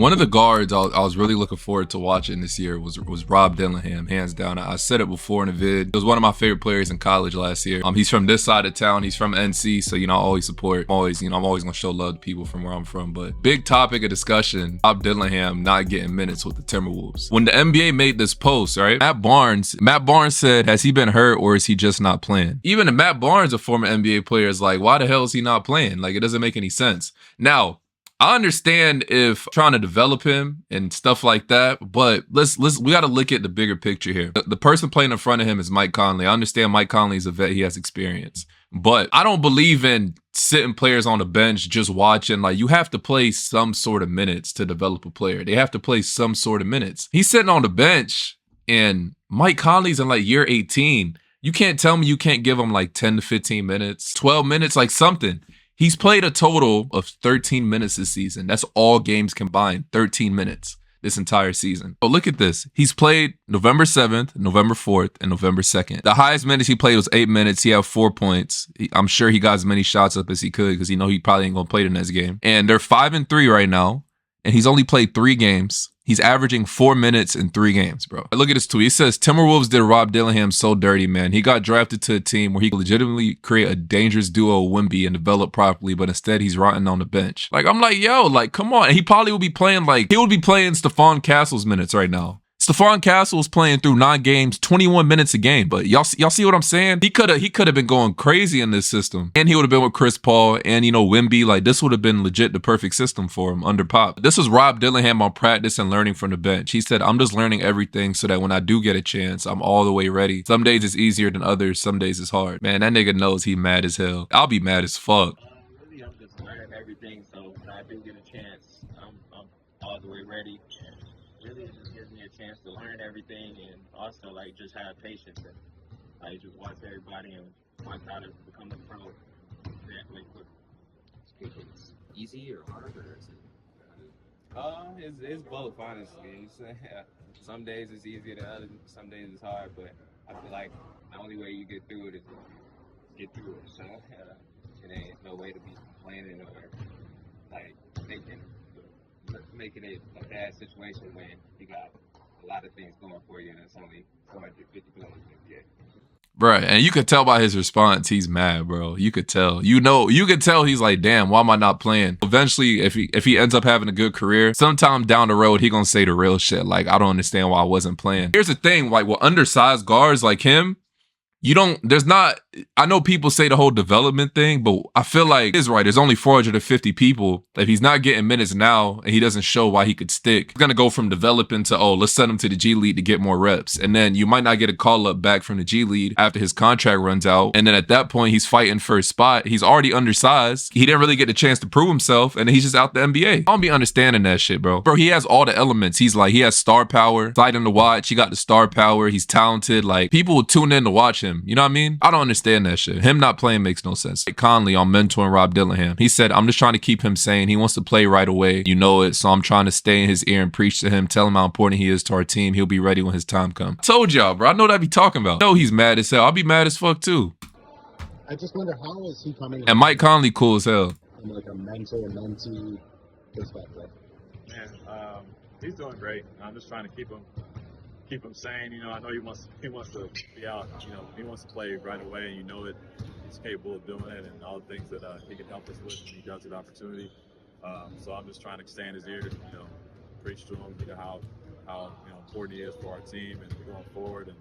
One of the guards I was really looking forward to watching this year was Rob Dillingham, hands down. I said it before in a vid. He was one of my favorite players in college last year. He's from this side of town. He's from NC, so I always support. I'm always gonna show love to people from where I'm from. But big topic of discussion: Rob Dillingham not getting minutes with the Timberwolves. When the NBA made this post, right? Matt Barnes said, "Has he been hurt or is he just not playing?" Even Matt Barnes, a former NBA player, is like, "Why the hell is he not playing? Like, it doesn't make any sense." Now, I understand if trying to develop him and stuff like that, but we got to look at the bigger picture here. The person playing in front of him is Mike Conley. I understand Mike Conley is a vet. He has experience. But I don't believe in sitting players on the bench just watching. Like, you have to play some sort of minutes to develop a player. They have to play some sort of minutes. He's sitting on the bench and Mike Conley's in like year 18. You can't tell me you can't give him like 10 to 15 minutes, 12 minutes, like something. He's played a total of 13 minutes this season. That's all games combined, 13 minutes this entire season. But look at this. He's played November 7th, November 4th, and November 2nd. The highest minutes he played was 8 minutes. He had 4 points. I'm sure he got as many shots up as he could because he probably ain't going to play the next game. And they're 5-3 right now, and he's only played 3 games. He's averaging 4 minutes in 3 games, bro. Look at this tweet. He says, Timberwolves did Rob Dillingham so dirty, man. He got drafted to a team where he could legitimately create a dangerous duo of Wemby and develop properly, but instead he's rotting on the bench. Like, I'm like, yo, like, come on. And he probably would be playing Stephon Castle's minutes right now. Stephon Castle's playing through 9 games, 21 minutes a game. But y'all see what I'm saying? He could have been going crazy in this system. And he would have been with Chris Paul and, Wemby. Like, this would have been legit the perfect system for him under Pop. This was Rob Dillingham on practice and learning from the bench. He said, I'm just learning everything so that when I do get a chance, I'm all the way ready. Some days it's easier than others. Some days it's hard. Man, that nigga knows he mad as hell. I'll be mad as fuck. Really, I'm just learning everything. So when I do get a chance, I'm all the way ready. Really, it just gives me a chance to learn everything and also like just have patience and like just watch everybody and watch how to become a pro that way quick. It's easy or hard, or is it? It's both, honestly. Some days it's easier than others. Some days it's hard, but I feel like the only way you get through it is to get through it. So it ain't no way to be complaining or like making it a bad situation when you got a lot of things going for you and it's only 450 points in the game. Right, and you could tell by his response, he's mad, bro. You could tell. You could tell he's like, damn, why am I not playing? Eventually, if he ends up having a good career, sometime down the road, he gonna say the real shit. Like, I don't understand why I wasn't playing. Here's the thing, like with undersized guards like him, I know people say the whole development thing, but I feel like it's right. There's only 450 people. If he's not getting minutes now and he doesn't show why he could stick, he's going to go from developing to, let's send him to the G League to get more reps. And then you might not get a call up back from the G League after his contract runs out. And then at that point, he's fighting for a spot. He's already undersized. He didn't really get the chance to prove himself. And then he's just out the NBA. I don't be understanding that shit, bro. Bro, he has all the elements. He has star power. Exciting to watch. He got the star power. He's talented. Like, people will tune in to watch him. You know what I mean? I don't understand that shit. Him not playing makes no sense. Like Conley on mentoring Rob Dillingham. He said, I'm just trying to keep him sane. He wants to play right away. You know it. So I'm trying to stay in his ear and preach to him, tell him how important he is to our team. He'll be ready when his time comes. I told y'all, bro. I know what I be talking about. I know he's mad as hell. I'll be mad as fuck too. I just wonder, how is he coming? And Mike Conley cool as hell. From like a mentor and mentee perspective. Man, he's doing great. I'm just trying to keep him sane. I know he wants to be out. He wants to play right away, and it. He's capable of doing it, and all the things that he can help us with when he does get opportunity. So I'm just trying to stay in his ear, preach to him, how important he is for our team and going forward, and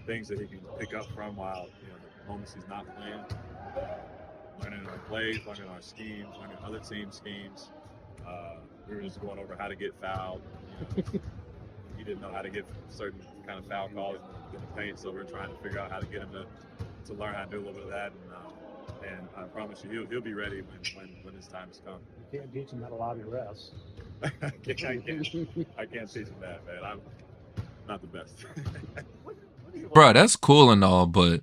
things that he can pick up from while the moments he's not playing. Learning our plays, learning our schemes, learning other team schemes. We were just going over how to get fouled. He didn't know how to get certain kind of foul calls in the paint, so we're trying to figure out how to get him to learn how to do a little bit of that. And I promise you, he'll be ready when his time has come. You can't teach him how to lobby refs. I can't teach him that, man. I'm not the best. Bro, that's cool and all, but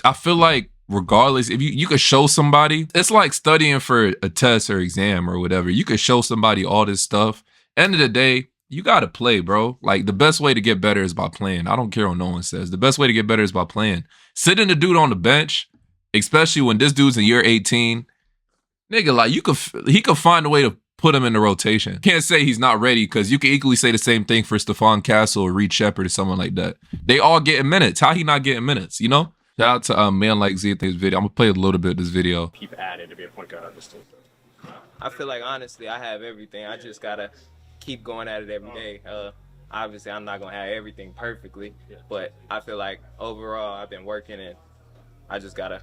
I feel like regardless, if you could show somebody, it's like studying for a test or exam or whatever. You could show somebody all this stuff. End of the day, you got to play, bro. Like, the best way to get better is by playing. I don't care what no one says. The best way to get better is by playing. Sitting the dude on the bench, especially when this dude's in year 18, nigga, like, he could find a way to put him in the rotation. Can't say he's not ready because you can equally say the same thing for Stephon Castle or Reed Shepard or someone like that. They all getting minutes. How he not getting minutes, you know? Shout out to Man Like Z at this video. I'm gonna play a little bit of this video. Keep adding to be a point guard on this team. I feel like, honestly, I have everything. I just got to keep going at it every day. Obviously, I'm not going to have everything perfectly, but I feel like overall I've been working and I just got to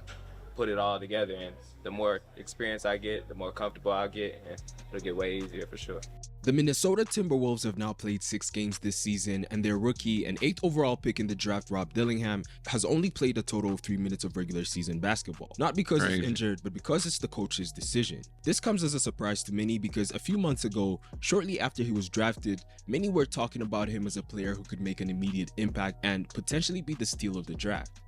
put it all together. And the more experience I get, the more comfortable I'll get, and it'll get way easier for sure. The Minnesota Timberwolves have now played 6 games this season, and their rookie and 8th overall pick in the draft, Rob Dillingham, has only played a total of 3 minutes of regular season basketball. Not because he's injured, but because it's the coach's decision. This comes as a surprise to many because a few months ago, shortly after he was drafted, many were talking about him as a player who could make an immediate impact and potentially be the steal of the draft.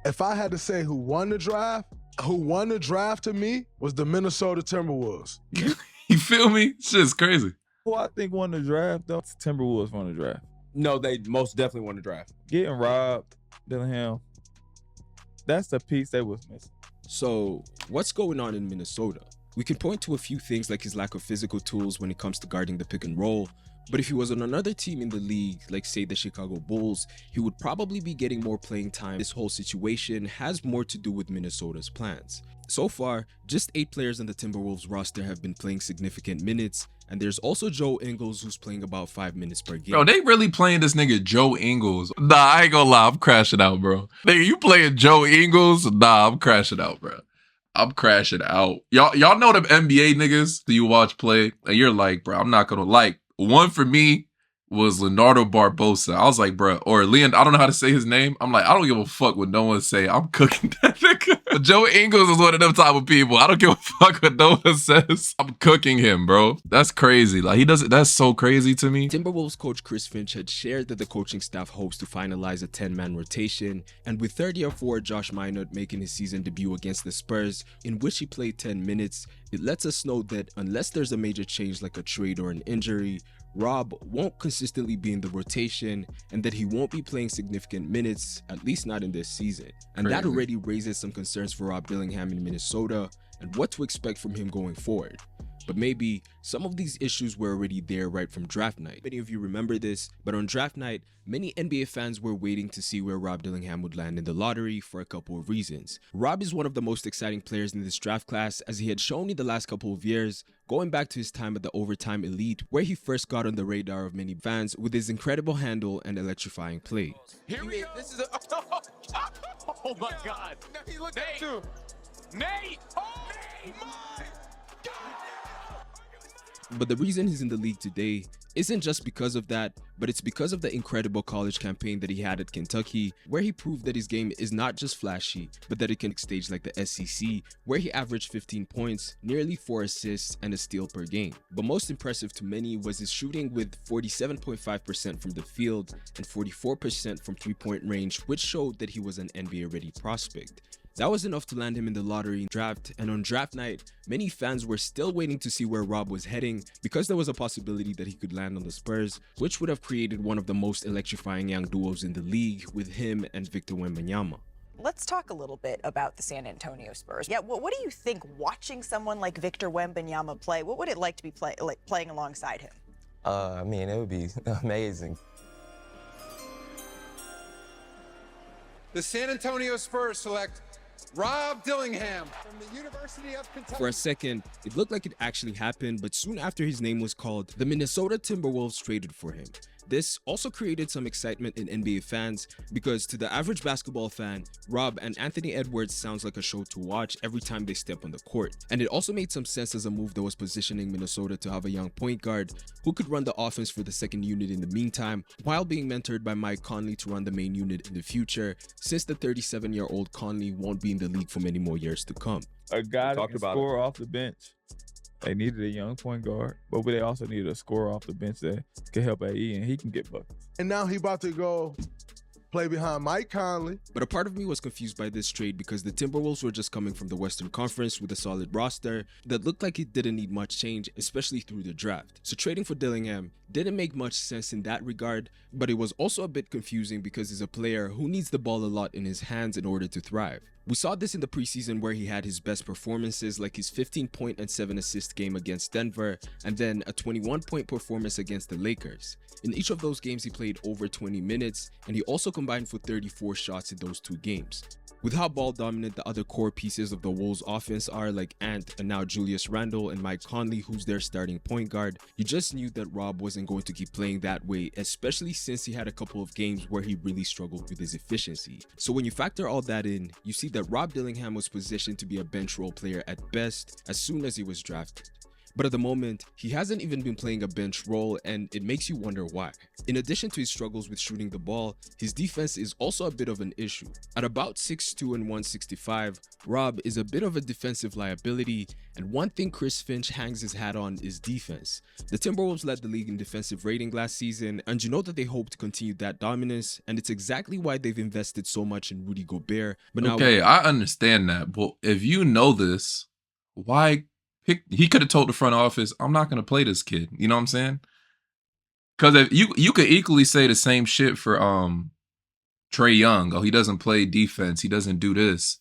If I had to say who won the draft to me was the Minnesota Timberwolves. You feel me? Shit's crazy. Who I think won the draft, though? Timberwolves won the draft. No, they most definitely won the draft. Getting Rob Dillingham, that's the piece they was missing. So, what's going on in Minnesota? We can point to a few things like his lack of physical tools when it comes to guarding the pick and roll, but if he was on another team in the league, like say the Chicago Bulls, he would probably be getting more playing time. This whole situation has more to do with Minnesota's plans. So far, just 8 players on the Timberwolves roster have been playing significant minutes, and there's also Joe Ingles who's playing about 5 minutes per game. Bro, they really playing this nigga Joe Ingles. Nah, I ain't gonna lie, I'm crashing out, bro. Nigga, you playing Joe Ingles? Nah, I'm crashing out, bro. I'm crashing out. Y'all know them NBA niggas that you watch play, and you're like, bro, I'm not gonna like. One for me was Leonardo Barbosa. I was like, bro, or Leon, I don't know how to say his name. I'm like, I don't give a fuck what no one say. I'm cooking that nigga. But Joe Ingles is one of them type of people. I don't give a fuck what no one says. I'm cooking him, bro. That's crazy. Like, he doesn't, that's so crazy to me. Timberwolves coach Chris Finch had shared that the coaching staff hopes to finalize a 10-man rotation, and with third-year forward Josh Minot making his season debut against the Spurs, in which he played 10 minutes, it lets us know that unless there's a major change like a trade or an injury, Rob won't consistently be in the rotation and that he won't be playing significant minutes, at least not in this season. And that already raises some concerns for Rob Dillingham in Minnesota and what to expect from him going forward. But maybe some of these issues were already there right from draft night. Many of you remember this, but on draft night, many NBA fans were waiting to see where Rob Dillingham would land in the lottery for a couple of reasons. Rob is one of the most exciting players in this draft class, as he had shown in the last couple of years, going back to his time at the Overtime Elite, where he first got on the radar of many fans with his incredible handle and electrifying play. Here we go. This is a oh my God. Nate, look at you. Nate. Oh Nate. My God. But the reason he's in the league today isn't just because of that, but it's because of the incredible college campaign that he had at Kentucky, where he proved that his game is not just flashy, but that it can stage like the SEC, where he averaged 15 points, nearly 4 assists, and a steal per game. But most impressive to many was his shooting with 47.5% from the field and 44% from three-point range, which showed that he was an NBA-ready prospect. That was enough to land him in the lottery draft, and on draft night, many fans were still waiting to see where Rob was heading because there was a possibility that he could land on the Spurs, which would have created one of the most electrifying young duos in the league with him and Victor Wembanyama. Let's talk a little bit about the San Antonio Spurs. Yeah, what do you think watching someone like Victor Wembanyama play? What would it like to be playing alongside him? I mean, it would be amazing. The San Antonio Spurs select Rob Dillingham from the University of Kentucky. For a second, it looked like it actually happened, but soon after his name was called, the Minnesota Timberwolves traded for him. This also created some excitement in NBA fans because to the average basketball fan, Rob and Anthony Edwards sounds like a show to watch every time they step on the court. And it also made some sense as a move that was positioning Minnesota to have a young point guard who could run the offense for the second unit in the meantime, while being mentored by Mike Conley to run the main unit in the future, since the 37-year-old Conley won't be in the league for many more years to come. A guy that can score off the bench. They needed a young point guard, but they also needed a scorer off the bench that could help AE, and he can get buckets. And now he about to go play behind Mike Conley. But a part of me was confused by this trade because the Timberwolves were just coming from the Western Conference with a solid roster that looked like it didn't need much change, especially through the draft. So trading for Dillingham didn't make much sense in that regard, but it was also a bit confusing because he's a player who needs the ball a lot in his hands in order to thrive. We saw this in the preseason where he had his best performances like his 15-point and 7-assist game against Denver, and then a 21-point performance against the Lakers. In each of those games he played over 20 minutes, and he also combined for 34 shots in those 2 games. With how ball dominant the other core pieces of the Wolves offense are, like Ant and now Julius Randle and Mike Conley, who's their starting point guard, you just knew that Rob wasn't going to keep playing that way, especially since he had a couple of games where he really struggled with his efficiency. So when you factor all that in, you see that Rob Dillingham was positioned to be a bench role player at best as soon as he was drafted. But at the moment, he hasn't even been playing a bench role, and it makes you wonder why. In addition to his struggles with shooting the ball, his defense is also a bit of an issue. At about 6'2" and 165, Rob is a bit of a defensive liability, and one thing Chris Finch hangs his hat on is defense. The Timberwolves led the league in defensive rating last season, and you know that they hope to continue that dominance, and it's exactly why they've invested so much in Rudy Gobert. But now, okay, I understand that, but if you know this, why? He could have told the front office, I'm not going to play this kid. You know what I'm saying? Because if you could equally say the same shit for Trae Young. Oh, he doesn't play defense. He doesn't do this.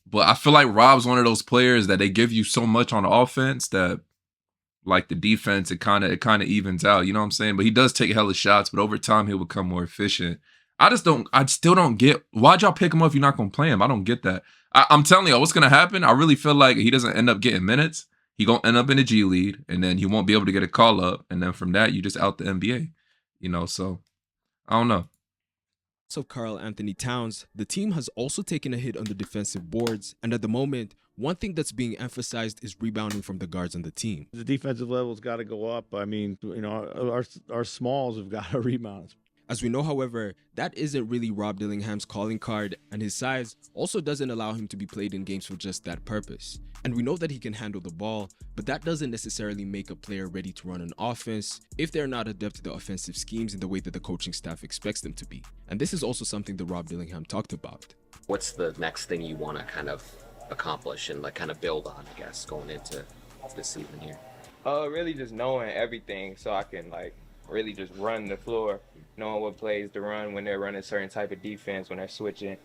But I feel like Rob's one of those players that they give you so much on the offense that, like, the defense, it kind of evens out. You know what I'm saying? But he does take hella shots, but over time he'll become more efficient. I still don't get, why'd y'all pick him up if you're not going to play him? I don't get that. I'm telling you, what's going to happen? I really feel like he doesn't end up getting minutes. He going to end up in the G League, and then he won't be able to get a call up. And then from that, you just out the NBA, you know? So I don't know. Of Karl Anthony Towns, the team has also taken a hit on the defensive boards, and at the moment, one thing that's being emphasized is rebounding from the guards on the team. The defensive level's got to go up. I mean, you know, our smalls have got to rebound. As we know, however, that isn't really Rob Dillingham's calling card, and his size also doesn't allow him to be played in games for just that purpose. And we know that he can handle the ball, but that doesn't necessarily make a player ready to run an offense if they're not adept to the offensive schemes in the way that the coaching staff expects them to be. And this is also something that Rob Dillingham talked about. What's the next thing you want to kind of accomplish and like kind of build on, I guess, going into this season here? Really just knowing everything so I can like really just run the floor, knowing what plays to run when they're running certain type of defense, when they're switching.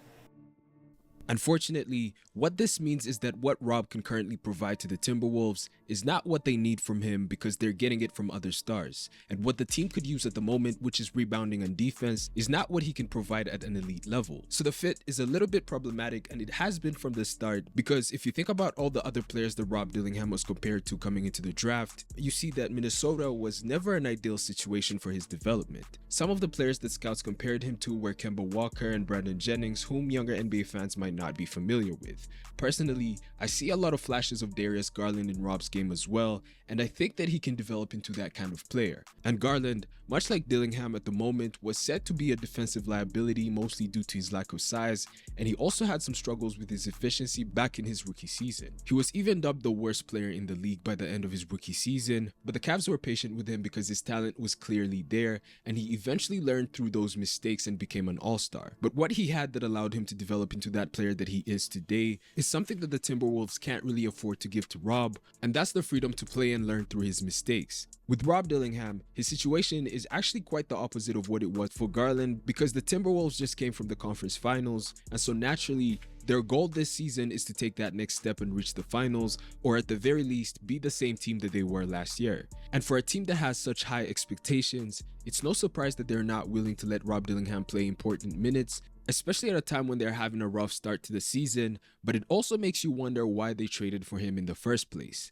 Unfortunately, what this means is that what Rob can currently provide to the Timberwolves is not what they need from him because they're getting it from other stars. And what the team could use at the moment, which is rebounding and defense, is not what he can provide at an elite level. So the fit is a little bit problematic, and it has been from the start, because if you think about all the other players that Rob Dillingham was compared to coming into the draft, you see that Minnesota was never an ideal situation for his development. Some of the players that scouts compared him to were Kemba Walker and Brandon Jennings, whom younger NBA fans might not be familiar with. Personally, I see a lot of flashes of Darius Garland in Rob's game as well, and I think that he can develop into that kind of player. And Garland, much like Dillingham at the moment, was said to be a defensive liability mostly due to his lack of size, and he also had some struggles with his efficiency back in his rookie season. He was even dubbed the worst player in the league by the end of his rookie season, but the Cavs were patient with him because his talent was clearly there, and he eventually learned through those mistakes and became an all-star. But what he had that allowed him to develop into that player that he is today is something that the Timberwolves can't really afford to give to Rob, and that's the freedom to play and learn through his mistakes. With Rob Dillingham, his situation is actually quite the opposite of what it was for Garland, because the Timberwolves just came from the conference finals, and so naturally, their goal this season is to take that next step and reach the finals, or at the very least, be the same team that they were last year. And for a team that has such high expectations, it's no surprise that they're not willing to let Rob Dillingham play important minutes, especially at a time when they're having a rough start to the season, but it also makes you wonder why they traded for him in the first place.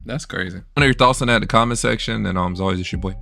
That's crazy. What are your thoughts on that in the comment section? And as always, it's your boy.